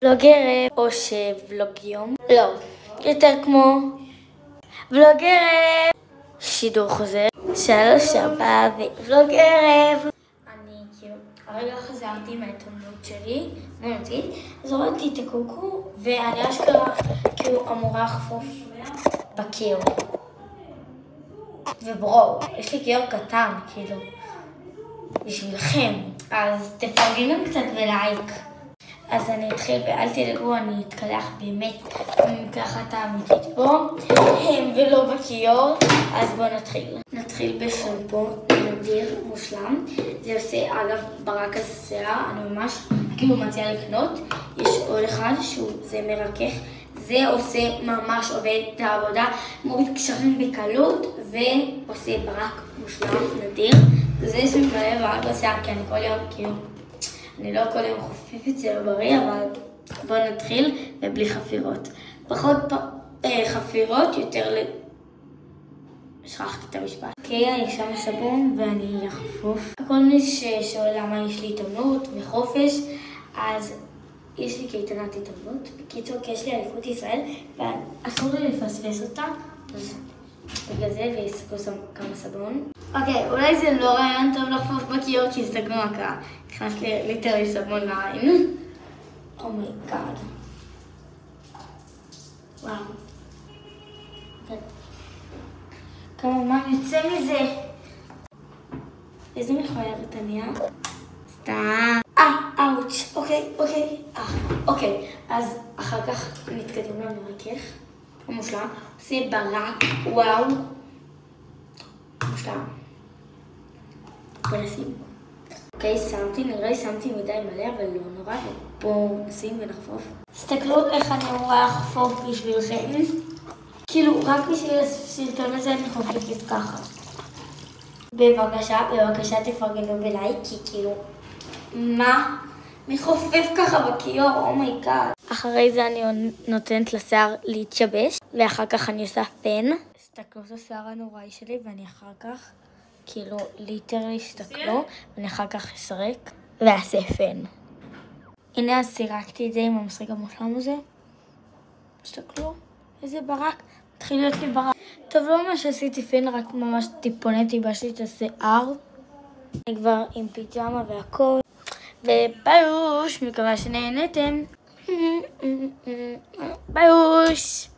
ולוגרת או שוולוגיום. לא, יותר כמו ולוגרת. שידור חוזר. 3-4 וולוגרת. אני כאילו, הרגע חזרתי מההתאמנות שלי, אז הורדתי את הקוקו ואני אשכרה כאילו אמורה לחפוף בקיר. וברור, יש לי קיר קטן, כאילו, בשבילכם, אז תפרגנו קצת ולייק. אז אני אתחיל, ואל תדאגו, אני אתקלח באמת במקלחת האמיתית פה, ולא בכיור. אז בואו נתחיל. נתחיל בשמפו נדיר מושלם. זה עושה, אגב, ברק השיער, אני ממש כאילו מציעה לקנות. יש עוד אחד שזה מרכך. זה עושה ממש עובד את העבודה, מוריד קשרים בקלות, ועושה ברק מושלם נדיר. זה שמקלב ברק השיער, כי אני כל יום כאילו, אני לא כל יום חופפת, זה לא בריא, אבל בואו נתחיל ובלי חפירות. פחות חפירות, יותר שכחתי את המשפט. אוקיי, אני שמה סבון ואני אחפוף. כל מי ששואל למה יש לי התאמנות וחופש, אז יש לי קייטנת התאמנות. בקיצור, כי יש לי אליפות ישראל, ואסור לי לפספס אותה, אז בגלל זה ויסקו שם כמה סבון. אוקיי, אולי זה לא רעיון טוב לחפוף בכיור, כי הסתכלו מה קרה. נכנס לי ליטרלי סבון לעין. אומייגאד. וואו. כמה מה יוצא מזה? איזה מכוערת אני, סתם. אאוץ'. אוקיי. אז אחר כך נתקדם למרכך. הוא מושלם. עושה ברק. וואו. מושלם. בוא נשים. אוקיי, נראה לי שמתי מדי מלא, אבל לא נורא. בואו נשים ונחפוף. תסתכלו איך אני אמורה לחפוף בשבילכם. כאילו, רק בשביל הסרטון הזה אני חופפת ככה. בבקשה תפרגנו בלייק, כי כאילו, מה? מי חופף ככה בכיור? אומייגאד. אחרי זה אני נותנת לשיער להתשבש, ואחר כך אני עושה פן. תסתכלו את השיער הנוראי שלי, ואני אחר כך, כאילו, ליטרלי תסתכלו, ואני אחר כך אסרק, ואעשה פן. הנה, אז סירקתי את זה עם המסריק המושלם הזה. תסתכלו, איזה ברק. התחיל להיות לי ברק. טוב, לא ממש עשיתי פן, רק ממש טיפונת ייבשתי את השיער. אני כבר עם פיג'מה והכל. וביוש, מקווה שנהנתם. ביוש.